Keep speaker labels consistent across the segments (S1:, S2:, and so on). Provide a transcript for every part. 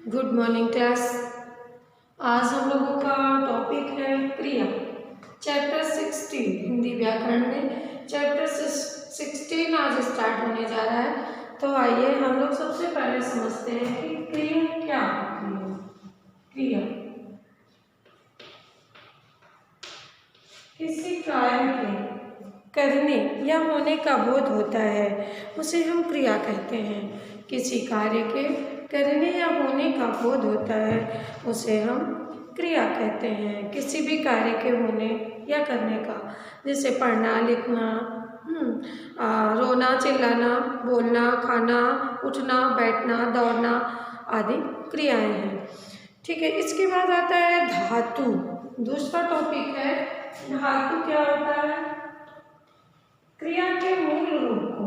S1: Good morning class. आज हम लोगों का टॉपिक है क्रिया। चैप्टर 16 हिंदी व्याकरण में चैप्टर 16 आज स्टार्ट होने जा रहा है। तो आइए हम लोग सबसे पहले समझते हैं कि क्रिया क्या होती है। क्रिया किसी कार्य के करने या होने का बोध होता है, उसे हम क्रिया कहते हैं। किसी कार्य के करने या होने का बोध होता है, उसे हम क्रिया कहते हैं। किसी भी कार्य के होने या करने का, जैसे पढ़ना, लिखना, रोना, चिल्लाना, बोलना, खाना, उठना, बैठना, दौड़ना आदि क्रियाएं हैं। ठीक है, इसके बाद आता है धातु। दूसरा टॉपिक है धातु। क्या होता है? क्रिया के मूल रूप को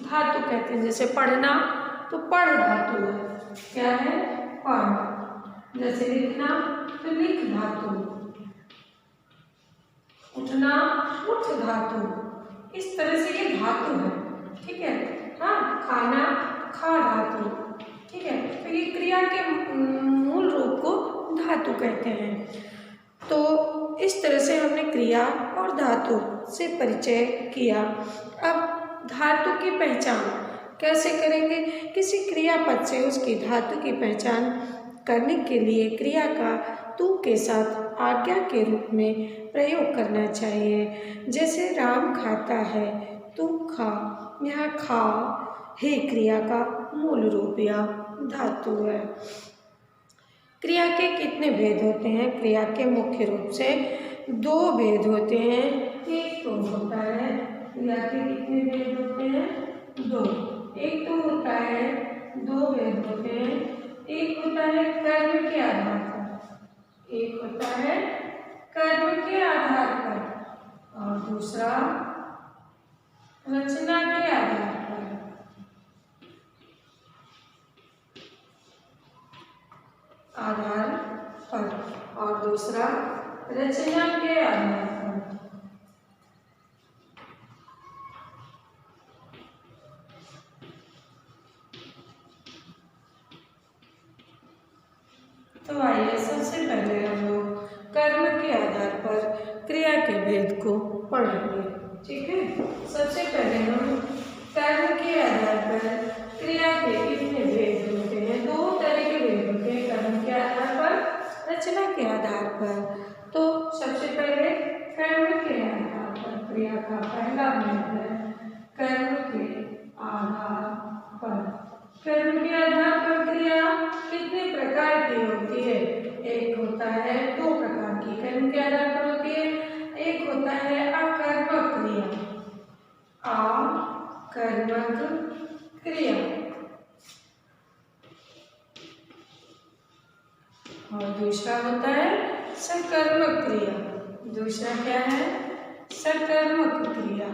S1: धातु कहते हैं। जैसे पढ़ना तो पढ़ धातु है। क्या है? पढ़। जैसे लिखना तो लिख धातु। उठना उठ धातु। इस तरह से ये धातु है। ठीक है। हाँ, खाना खा धातु। ठीक है, तो ये क्रिया के मूल रूप को धातु कहते हैं। तो इस तरह से हमने क्रिया और धातु से परिचय किया। अब धातु की पहचान कैसे करेंगे? किसी क्रियापद से उसकी धातु की पहचान करने के लिए क्रिया का तू के साथ आज्ञा के रूप में प्रयोग करना चाहिए। जैसे राम खाता है, तू खा। यहाँ खा हे क्रिया का मूल रूप या धातु है। क्रिया के कितने भेद होते हैं? क्रिया के मुख्य रूप से दो भेद होते हैं। एक तो होता है, क्रिया के कितने भेद होते हैं? दो। एक तो होता है, दो भेद होते हैं। एक होता है कर्म के आधार पर, एक होता है कर्म के आधार पर, और दूसरा रचना के आधार पर। आधार पर और दूसरा रचना के आधार पर। तो आइए सबसे पहले हम लोग कर्म के आधार पर क्रिया के भेद को पढ़ेंगे। ठीक है, सबसे पहले हम कर्म के आधार पर क्रिया के कितने भेद होते हैं? दो तरह के भेद होते हैं, कर्म के आधार पर, रचना के आधार पर। तो सबसे पहले कर्म के आधार पर क्रिया का पहला भेद है कर्म के आधार पर। कर्म के आधार पर क्रिया कितने प्रकार की होती है? एक होता है, दो प्रकार की कर्म के आधार पर होती है। एक होता है अकर्मक क्रिया, अकर्मक क्रिया, और दूसरा होता है सकर्मक क्रिया। दूसरा क्या है? सकर्मक क्रिया।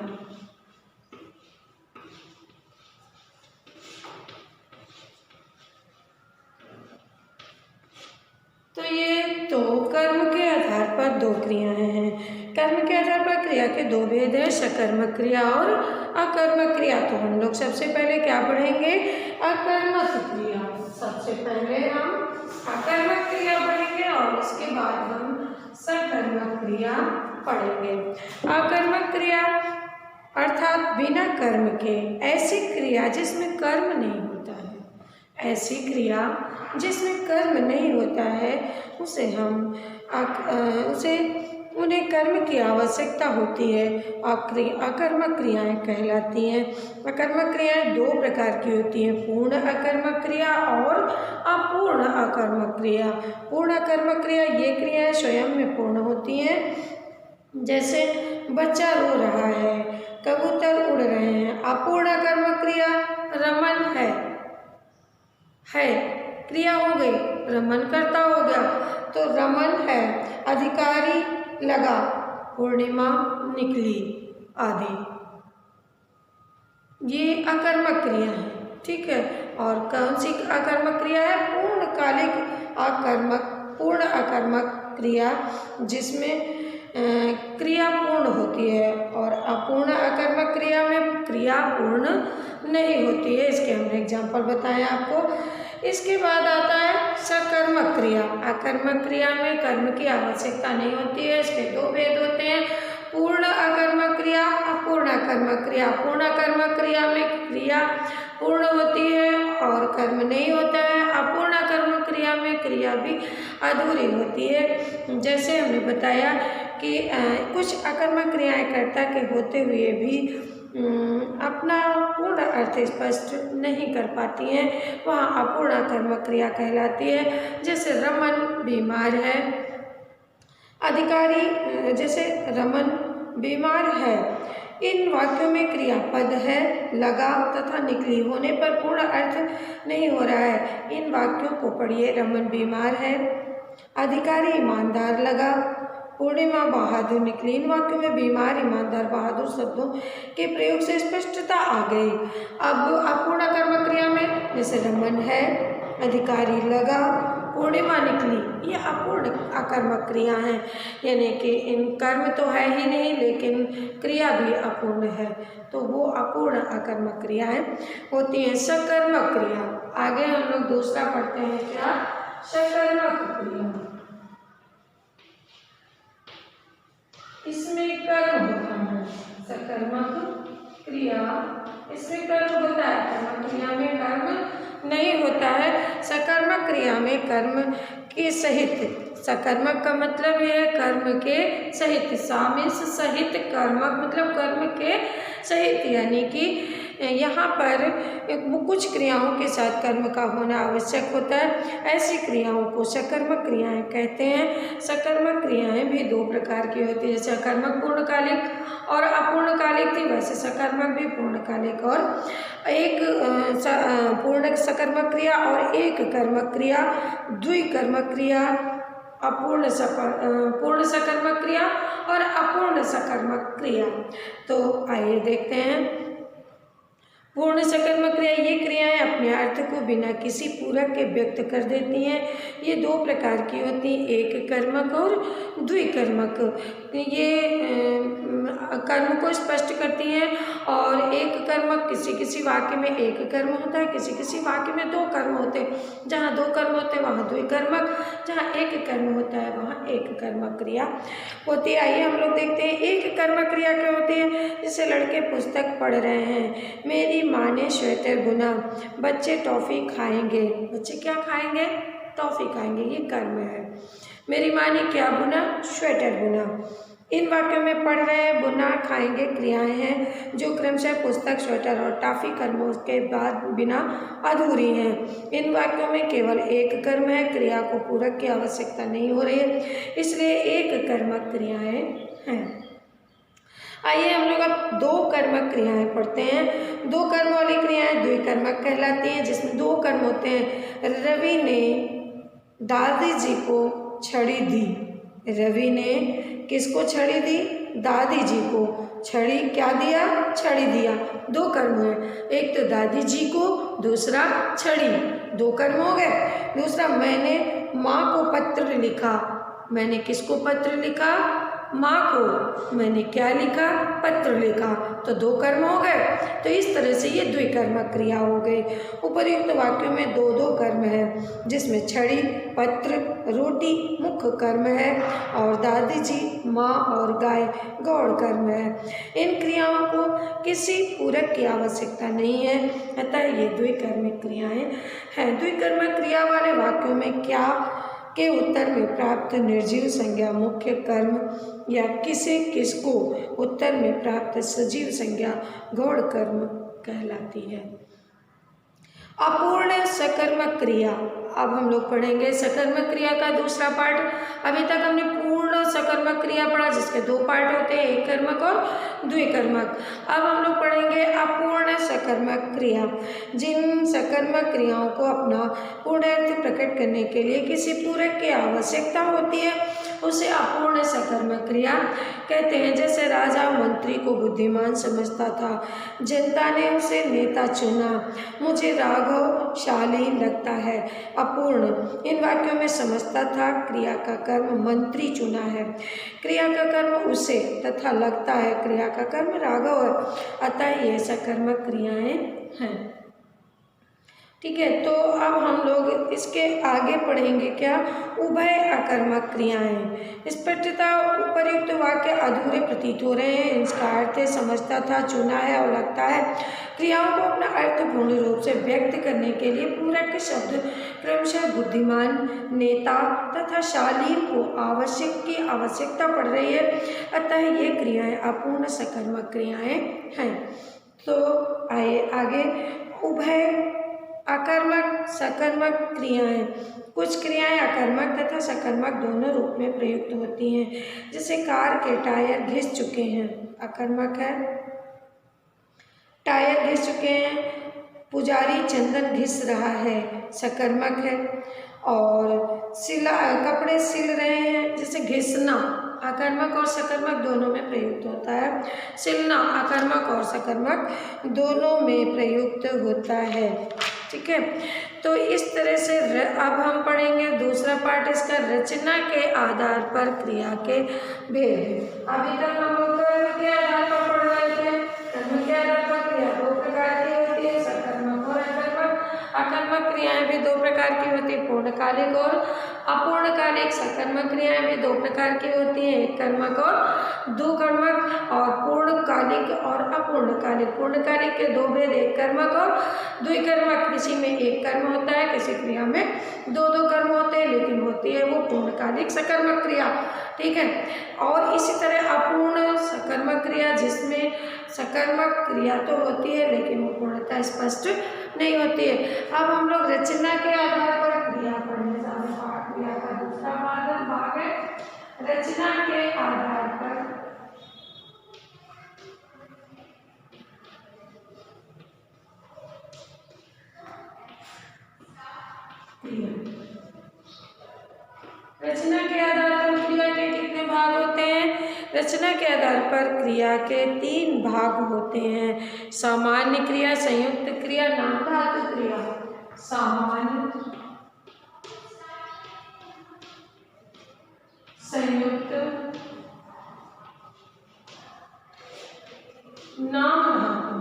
S1: तो ये तो कर्म के आधार पर दो क्रियाएं हैं। कर्म के आधार पर क्रिया के दो भेद हैं, सकर्मक क्रिया और अकर्मक क्रिया। तो हम लोग सबसे पहले क्या पढ़ेंगे? अकर्मक क्रिया। सबसे पहले हम अकर्मक क्रिया पढ़ेंगे और उसके बाद हम सकर्मक क्रिया पढ़ेंगे। अकर्मक क्रिया अर्थात बिना कर्म के ऐसी क्रिया जिसमें कर्म नहीं होता है। ऐसी क्रिया जिसमें कर्म नहीं होता है उन्हें कर्म की आवश्यकता होती है। अकर्मक क्रियाएं कहलाती हैं। अकर्मक क्रियाएं दो प्रकार की होती हैं, पूर्ण अकर्मक क्रिया और अपूर्ण अकर्मक क्रिया। पूर्ण अकर्मक क्रिया ये क्रियाएं स्वयं में पूर्ण होती हैं। जैसे बच्चा रो रहा है, कबूतर उड़ रहे हैं। अपूर्ण अकर्मक क्रिया रमन है क्रिया हो गई, रमन करता हो गया तो रमन है। अधिकारी लगा, पूर्णिमा निकली आदि, ये अकर्मक क्रिया है। ठीक है, और कौन सी अकर्मक क्रिया है? पूर्ण अकर्मक क्रिया जिसमें क्रिया पूर्ण होती है, और अपूर्ण अकर्मक क्रिया में क्रिया पूर्ण नहीं होती है। इसके हमने एग्जाम्पल बताए आपको। इसके बाद आता है सकर्मक क्रिया। अकर्मक क्रिया में कर्म की आवश्यकता नहीं होती है। इसके दो भेद होते हैं, पूर्ण अकर्मक क्रिया, अपूर्ण अकर्मक क्रिया। पूर्ण अकर्मक क्रिया में क्रिया पूर्ण होती है और कर्म नहीं होता है। अपूर्ण अकर्मक क्रिया में क्रिया भी अधूरी होती है। जैसे हमने बताया कि कुछ अकर्मक क्रियाएं कर्ता के होते हुए भी अपना पूर्ण अर्थ स्पष्ट नहीं कर पाती हैं, वहाँ अपूर्ण अकर्मक क्रिया कहलाती है। जैसे रमन बीमार है, अधिकारी जैसे रमन बीमार है, इन वाक्यों में क्रियापद है, लगा तथा निकली होने पर पूर्ण अर्थ नहीं हो रहा है। इन वाक्यों को पढ़िए। रमन बीमार है, अधिकारी ईमानदार लगा, पूर्णिमा बहादुर निकली। इन वाक्यों में बीमार, ईमानदार, बहादुर शब्दों के प्रयोग से स्पष्टता आ गई। अब अपूर्ण कर्म क्रिया में जैसे रमन है, अधिकारी लगा, पूर्णिमा निकली, ये अपूर्ण अकर्मक क्रिया हैं, यानी कि इन कर्म तो है ही नहीं लेकिन क्रिया भी अपूर्ण है, तो वो अपूर्ण अकर्मक क्रियाएं होती हैं। सकर्मक क्रिया, आगे हम लोग दूसरा पढ़ते हैं, क्या? सकर्मक क्रिया। इसमें कर्म होता है। सकर्मक क्रिया, इसमें कर्म होता है, कर्मक क्रिया में कर्म नहीं होता है। सकर्मक क्रिया में कर्म के सहित, सकर्मक का मतलब है कर्म के सहित, सामिस सहित कर्मक मतलब कर्म के सहित, यानी कि यहाँ पर कुछ क्रियाओं के साथ कर्म का होना आवश्यक होता है। ऐसी क्रियाओं को सकर्मक क्रियाएं कहते हैं। सकर्मक क्रियाएं भी दो प्रकार की होती है, जैसे सकर्मक पूर्णकालिक और अपूर्णकालिक थी, वैसे सकर्मक भी पूर्णकालिक और एक पूर्ण सकर्मक क्रिया और एक कर्मक क्रिया, द्विकर्मक क्रिया, पूर्ण सकर्मक क्रिया और अपूर्ण सकर्मक क्रिया। तो आइए देखते हैं। पूर्ण सकर्मक क्रिया, ये क्रियाएं अपने अर्थ को बिना किसी पूरक के व्यक्त कर देती हैं। ये दो प्रकार की होती हैं, एक कर्मक और द्विकर्मक। ये कर्म को स्पष्ट करती हैं और एक कर्मक किसी किसी वाक्य में एक कर्म होता है, किसी किसी वाक्य में दो कर्म होते हैं। जहाँ दो कर्म होते हैं वहाँ द्विकर्मक, जहाँ एक कर्म होता है वहाँ एक कर्मक क्रिया होती है। आइए हम लोग देखते हैं एक कर्मक क्रिया क्या होती है। जैसे लड़के पुस्तक पढ़ रहे हैं, मेरी माँ ने स्वेटर बुना, बच्चे टॉफ़ी खाएंगे। बच्चे क्या खाएंगे? टॉफ़ी खाएंगे, ये कर्म है। मेरी माँ ने क्या बुना? स्वेटर बुना। इन वाक्यों में पढ़ रहे हैं, बुना, खाएंगे क्रियाएं हैं जो क्रमशः पुस्तक, स्वेटर और टॉफ़ी कर्मों के बाद बिना अधूरी हैं। इन वाक्यों में केवल एक कर्म है, क्रिया को पूरक की आवश्यकता नहीं हो रही है, इसलिए एक कर्मक क्रियाएं हैं। आइए हम लोग अब दो कर्मक क्रियाएं पढ़ते हैं। दो कर्म वाली क्रियाएं द्विकर्मक कहलाती हैं, जिसमें दो कर्म होते हैं। रवि ने दादी जी को छड़ी दी। रवि ने किसको छड़ी दी? दादी जी को। छड़ी क्या दिया? छड़ी दिया। दो कर्म हुए, एक तो दादी जी को, दूसरा छड़ी, दो कर्म हो गए। दूसरा, मैंने माँ को पत्र लिखा। मैंने किसको पत्र लिखा? माँ को। मैंने क्या लिखा? पत्र लिखा, तो दो कर्म हो गए। तो इस तरह से ये द्विकर्मक क्रिया हो गई। उपर्युक्त वाक्यों में दो दो कर्म है, जिसमें छड़ी, पत्र, रोटी मुख्य कर्म है और दादी जी, माँ और गाय गौण कर्म है। इन क्रियाओं को किसी पूरक की आवश्यकता नहीं है, अतः ये द्विकर्मक क्रियाएं हैं। द्विकर्मक क्रिया वाले वाक्यों में क्या के उत्तर में प्राप्त निर्जीव संज्ञा मुख्य कर्म या किसको उत्तर में प्राप्त सजीव संज्ञा गौण कर्म कहलाती है। अपूर्ण सकर्मक क्रिया, अब हम लोग पढ़ेंगे सकर्मक क्रिया का दूसरा पार्ट। अभी तक हमने पूर्ण सकर्मक क्रिया पढ़ा, जिसके दो पार्ट होते हैं, एक कर्मक और द्विकर्मक। अब हम लोग पढ़ेंगे अपूर्ण सकर्मक क्रिया। जिन सकर्मक क्रियाओं को अपना पूर्ण अर्थ प्रकट करने के लिए किसी पूरक की आवश्यकता होती है, उसे अपूर्ण सकर्मक क्रिया कहते हैं। जैसे राजा मंत्री को बुद्धिमान समझता था, जनता ने उसे नेता चुना, मुझे राघव शालीन लगता है। अपूर्ण, इन वाक्यों में समझता था क्रिया का कर्म मंत्री चुना है, क्रिया का कर्म उसे तथा लगता है क्रिया का कर्म राघव है, अतः ये सकर्मक क्रियाएं हैं। ठीक है। तो अब हम लोग इसके आगे पढ़ेंगे क्या, उभय अकर्मक क्रियाएं। स्पष्टता उपर्युक्त वाक्य अधूरे प्रतीत हो रहे हैं, इसका अर्थ समझता था, चुना है और लगता है। क्रियाओं को अपना अर्थपूर्ण रूप से व्यक्त करने के लिए पूरक शब्द क्रमशः बुद्धिमान, नेता तथा शालीन को आवश्यकता पड़ रही है, अतः ये क्रियाएं अपूर्ण सकर्मक क्रियाएं हैं। तो आइए आगे, उभय अकर्मक सकर्मक क्रियाएं। कुछ क्रियाएं अकर्मक तथा सकर्मक दोनों रूप में प्रयुक्त होती हैं, जैसे कार के टायर घिस चुके हैं, अकर्मक है। टायर घिस चुके हैं। पुजारी चंदन घिस रहा है, सकर्मक है। और कपड़े सिल रहे हैं, जैसे घिसना अकर्मक और सकर्मक दोनों में प्रयुक्त होता है। सिलना अकर्मक और सकर्मक दोनों में प्रयुक्त होता है। ठीक है। तो इस तरह से अब हम पढ़ेंगे दूसरा पार्ट इसका, रचना के आधार पर क्रिया के भेद। अभी तक हम लोग कर्म के आधार पर पढ़ रहे थे। कर्म के आधार पर क्रिया दो प्रकार की होती है, सकर्मक और अकर्मक। अकर्मक क्रियाएं भी दो प्रकार की होती है, पूर्णकालिक और अपूर्णकालिक। सकर्मक क्रियाएं भी दो प्रकार की होती हैं, एक कर्मक और दो कर्मक। और पूर्णकालिक और अपूर्णकालिक, पूर्णकालिक के दो भेद, एक कर्मक और द्विकर्मक। किसी में एक कर्म होता है, किसी क्रिया में दो कर्म होते हैं, लेकिन होती है वो पूर्णकालिक सकर्मक क्रिया। ठीक है। और इसी तरह अपूर्ण सकर्मक क्रिया, जिसमें सकर्मक क्रिया तो होती है लेकिन वो पूर्णतः स्पष्ट नहीं होती है। अब हम लोग रचना के आधार पर क्रिया पढ़ने जा रहे हैं। क्रिया का दूसरा भाग है रचना के आधार पर रचना के आधार पर क्रिया के कितने भाग होते हैं? रचना के आधार पर क्रिया के 3 भाग होते हैं, सामान्य क्रिया, संयुक्त क्रिया, नामधातु क्रिया। सामान्य, संयुक्त, नामधातु।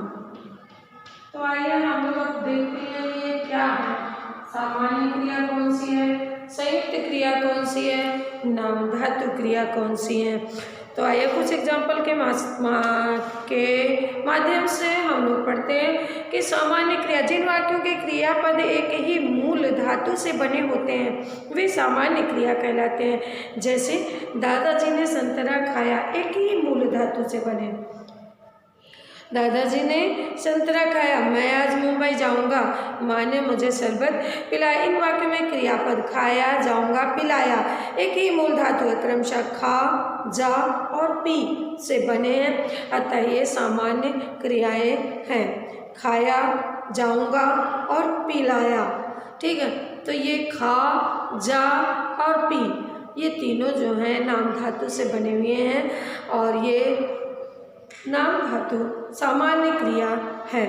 S1: तो आइए हम लोग अब देखते हैं ये क्या है। सामान्य क्रिया कौन सी है, संयुक्त क्रिया कौन सी है, नामधातु क्रिया कौन सी है। तो आइए कुछ एग्जाम्पल के माध्यम से हम लोग पढ़ते हैं कि सामान्य क्रिया, जिन वाक्यों के क्रियापद एक ही मूल धातु से बने होते हैं वे सामान्य क्रिया कहलाते हैं। जैसे दादाजी ने संतरा खाया, एक ही मूल धातु से बने। दादाजी ने संतरा खाया, मैं आज मुंबई जाऊंगा, माँ ने मुझे शरबत पिलाया। इन वाक्यों में क्रियापद खाया, जाऊंगा, पिलाया एक ही मूल धातु है, क्रमशः खा, जा और पी से बने हैं, अतः ये सामान्य क्रियाएं हैं। खाया, जाऊंगा और पिलाया। ठीक है। तो ये खा, जा और पी, ये तीनों जो हैं नाम धातु से बने हुए हैं और ये नाम धातु सामान्य क्रिया है।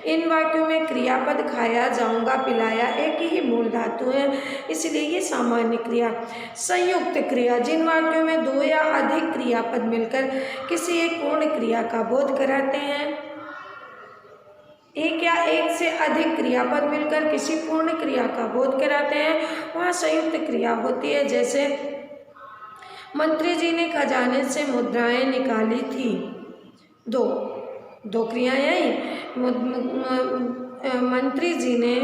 S1: इन वाक्यों में क्रियापद खाया, जाऊंगा, पिलाया एक ही मूल धातु है, इसलिए ये सामान्य क्रिया। संयुक्त क्रिया, जिन वाक्यों में 2 या अधिक क्रियापद मिलकर किसी एक पूर्ण क्रिया का बोध कराते हैं। एक या एक से अधिक क्रियापद मिलकर किसी पूर्ण क्रिया का बोध कराते हैं, वहाँ संयुक्त क्रिया होती है। जैसे मंत्री जी ने खजाने से मुद्राएं निकाली थी, दो क्रियाएं आई। मंत्री जी ने,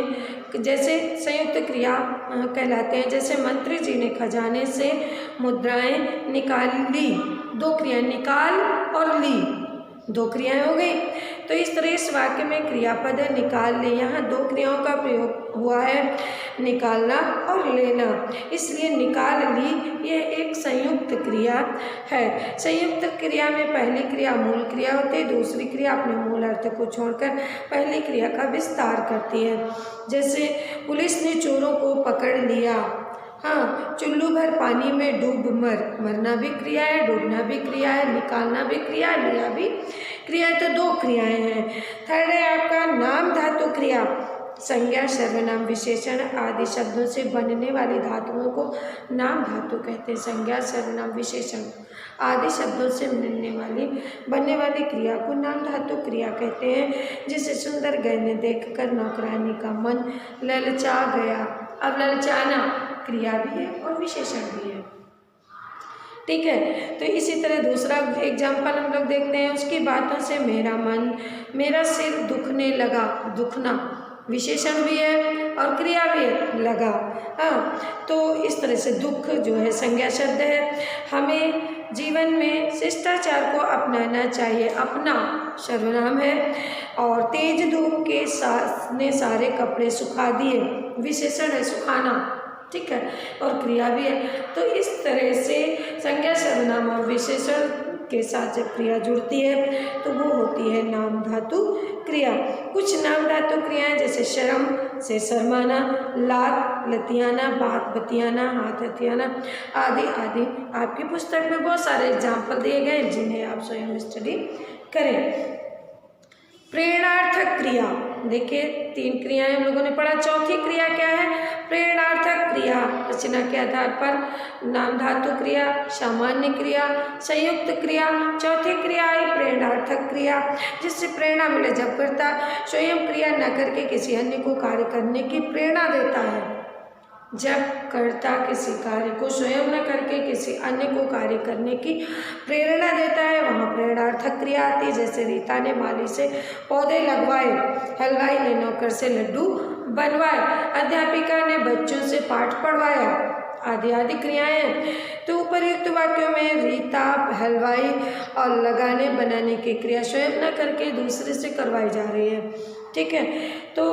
S1: जैसे संयुक्त क्रिया कहलाते हैं। जैसे मंत्री जी ने खजाने से मुद्राएं निकाल ली, 2 क्रियाएं, निकाल और ली, 2 क्रियाएं हो गई। तो इस तरह इस वाक्य में क्रियापद है निकाल ली, यहाँ 2 क्रियाओं का प्रयोग हुआ है, निकालना और लेना, इसलिए निकाल ली यह एक संयुक्त क्रिया है। संयुक्त क्रिया में पहली क्रिया मूल क्रिया होती है, दूसरी क्रिया अपने मूल अर्थ को छोड़कर पहली क्रिया का विस्तार करती है। जैसे पुलिस ने चोरों को पकड़ लिया। हाँ, चुल्लू भर पानी में डूब मर, मरना भी क्रिया है, डूबना भी क्रिया है, निकालना भी क्रिया है, लिया भी क्रिया है। तो 2 क्रियाएं हैं। थर्ड है आपका नाम धातु क्रिया। संज्ञा, सर्वनाम, विशेषण आदि शब्दों से बनने वाली धातुओं को नाम धातु कहते हैं। संज्ञा, सर्वनाम, विशेषण आदि शब्दों से बनने वाली क्रिया को नाम धातु क्रिया कहते हैं। जिसे सुंदर गहने देखकर नौकरानी का मन ललचा गया। अब ललचाना क्रिया भी है और विशेषण भी है, ठीक है। तो इसी तरह दूसरा एग्जाम्पल हम लोग देखते हैं। उसकी बातों से मेरा सिर दुखने लगा। दुखना विशेषण भी है और क्रिया भी है, लगा। हाँ, तो इस तरह से दुख जो है संज्ञा शब्द है। हमें जीवन में शिष्टाचार को अपनाना चाहिए, अपना सर्वनाम है। और तेज धूप के ने सारे कपड़े सुखा दिए, विशेषण है सुखाना, ठीक है, और क्रिया भी है। तो इस तरह से संज्ञा, सर्वनाम और विशेषण के साथ जब क्रिया जुड़ती है तो वो होती है नाम धातु क्रिया। कुछ नाम धातु क्रियाएं जैसे शर्म से शर्माना, लात लतियाना, बात बतियाना, हाथ हथियाना आदि आदि। आपकी पुस्तक में बहुत सारे एग्जाम्पल दिए गए जिन्हें आप स्वयं स्टडी करें। प्रेरणार्थक क्रिया, देखिए 3 क्रियाएं हम लोगों ने पढ़ा। चौथी क्रिया क्या है? प्रेरणार्थक क्रिया। रचना के आधार पर नाम धातु क्रिया, सामान्य क्रिया, संयुक्त क्रिया। चौथी क्रिया है प्रेरणार्थक क्रिया, जिससे प्रेरणा मिले। जब कर्ता स्वयं क्रिया न करके किसी अन्य को कार्य करने की प्रेरणा देता है। जब कर्ता किसी कार्य को स्वयं न करके किसी अन्य को कार्य करने की प्रेरणा देता है, वहाँ प्रेरणार्थक क्रिया आती है। जैसे रीता ने माली से पौधे लगवाए, हलवाई ने नौकर से लड्डू बनवाए, अध्यापिका ने बच्चों से पाठ पढ़वाया, आदि आदि क्रियाएं हैं। तो उपर्युक्त वाक्यों में रीता हलवाई और लगाने बनाने की क्रिया स्वयं न करके दूसरे से करवाई जा रही है, ठीक है। तो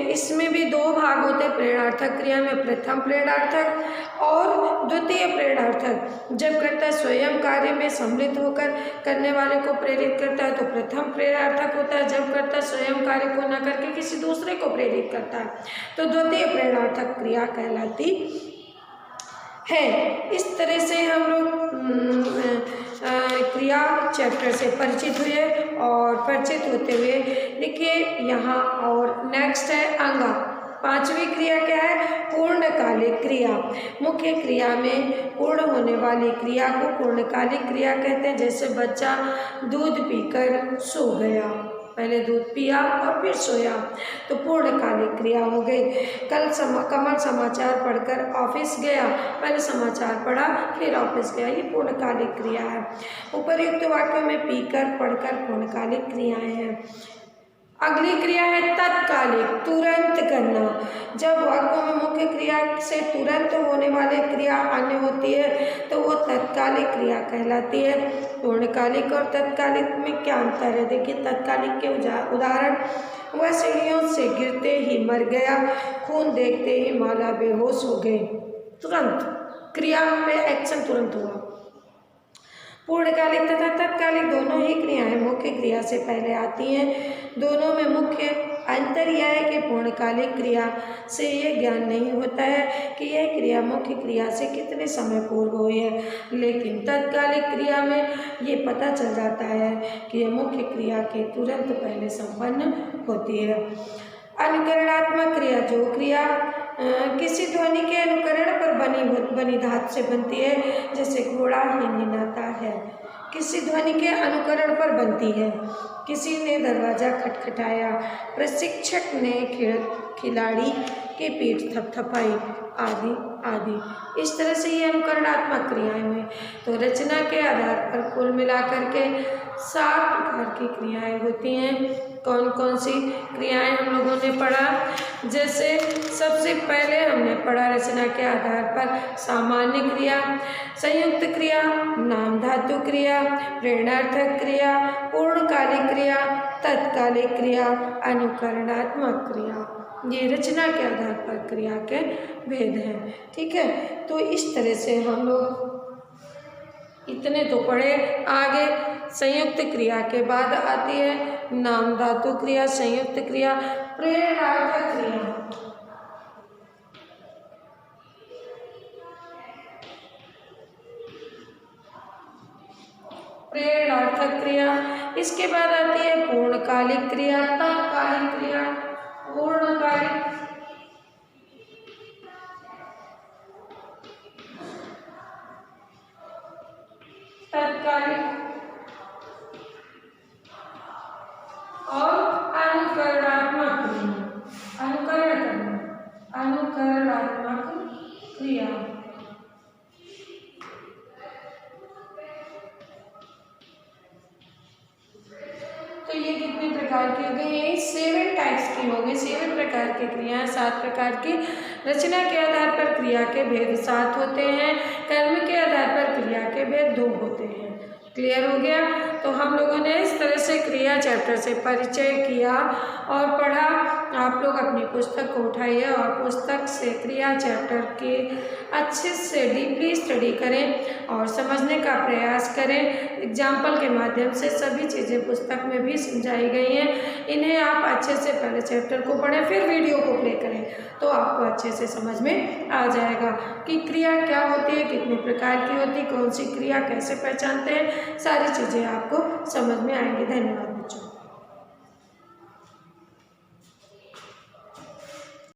S1: इसमें भी 2 भाग होते हैं प्रेरणार्थक क्रिया में, प्रथम प्रेरणार्थक और द्वितीय प्रेरणार्थक। जब कर्ता स्वयं कार्य में सम्मिलित होकर करने वाले को प्रेरित करता है तो प्रथम प्रेरणार्थक होता है। जब कर्ता स्वयं कार्य को न करके किसी दूसरे को प्रेरित करता है तो द्वितीय प्रेरणार्थक क्रिया कहलाती है। इस तरह से हम लोग क्रिया चैप्टर से परिचित हुए और परिचित होते हुए देखिए यहाँ और नेक्स्ट है अंगा। 5वीं क्रिया क्या है? पूर्णकालिक क्रिया। मुख्य क्रिया में पूर्ण होने वाली क्रिया को पूर्णकालिक क्रिया कहते हैं। जैसे बच्चा दूध पीकर सो गया, पहले दूध पिया और फिर सोया, तो पूर्णकालिक क्रिया हो गई। कमल समाचार पढ़कर ऑफिस गया, पहले समाचार पढ़ा फिर ऑफिस गया, ये पूर्णकालिक क्रिया है। उपर्युक्त वाक्यों में पीकर पढ़कर पूर्णकालिक क्रियाएं हैं। अगली क्रिया है तत्कालिक, तुरंत करना। जब वाक्यों में मुख्य क्रिया से तुरंत होने वाली क्रिया अन्य होती है तो वो तत्कालिक क्रिया कहलाती है। पूर्णकालिक और तत्कालिक में क्या अंतर है? देखिए तत्कालिक के उदाहरण, वह सीढ़ियों से गिरते ही मर गया, खून देखते ही माला बेहोश हो गई। तुरंत क्रिया में एक्शन तुरंत हुआ। पूर्णकालिक तथा तत्कालिक दोनों ही क्रियाएं मुख्य क्रिया से पहले आती हैं। दोनों में मुख्य अंतर यह है कि पूर्णकालिक क्रिया से यह ज्ञान नहीं होता है कि यह क्रिया मुख्य क्रिया से कितने समय पूर्व हुई है, लेकिन तत्कालिक क्रिया में ये पता चल जाता है कि यह मुख्य क्रिया के तुरंत पहले संपन्न होती है। अनुकरणात्मक क्रिया, जो क्रिया किसी ध्वनि के अनुकरण पर बनी धातु से बनती है, जैसे घोड़ा ही निनाता है, किसी ध्वनि के अनुकरण पर बनती है। किसी ने दरवाजा खटखटाया, प्रशिक्षक ने खिलाड़ी के पीठ थपथपाई, आदि आदि। इस तरह से ये अनुकरणात्मक क्रियाएं हुई। तो रचना के आधार पर कुल मिलाकर के 7 प्रकार की क्रियाएं होती हैं। कौन कौन सी क्रियाएं हम लोगों ने पढ़ा? जैसे सबसे पहले हमने पढ़ा रचना के आधार पर सामान्य क्रिया, संयुक्त क्रिया, नाम धातु क्रिया, प्रेरणार्थक क्रिया, पूर्णकालिक क्रिया, तत्कालिक क्रिया, अनुकरणात्मक क्रिया। ये रचना के आधार पर क्रिया के भेद हैं, ठीक है। तो इस तरह से हम लोग इतने तो पढ़े। आगे संयुक्त क्रिया के बाद आती है नाम धातु क्रिया, संयुक्त क्रिया, प्रेरणार्थक क्रिया। प्रेरणार्थक क्रिया, इसके बाद आती है पूर्णकालिक क्रिया, तात्कालिक क्रिया, पूर्णकालिक की क्रियाएं 7 प्रकार की। रचना के आधार पर क्रिया के भेद 7 होते हैं। कर्म के आधार पर क्रिया के भेद 2 होते हैं। क्लियर हो गया? तो हम लोगों ने इस तरह से क्रिया चैप्टर से परिचय किया और पढ़ा। आप लोग अपनी पुस्तक को उठाइए और पुस्तक से क्रिया चैप्टर की अच्छे से डीपली स्टडी करें और समझने का प्रयास करें। एग्जाम्पल के माध्यम से सभी चीज़ें पुस्तक में भी समझाई गई हैं। इन्हें आप अच्छे से पहले चैप्टर को पढ़ें, फिर वीडियो को प्ले करें, तो आपको अच्छे से समझ में आ जाएगा कि क्रिया क्या होती है, कितने प्रकार की होती है, कौन सी क्रिया कैसे पहचानते हैं, सारी चीज़ें आपको समझ में आएंगी। धन्यवाद।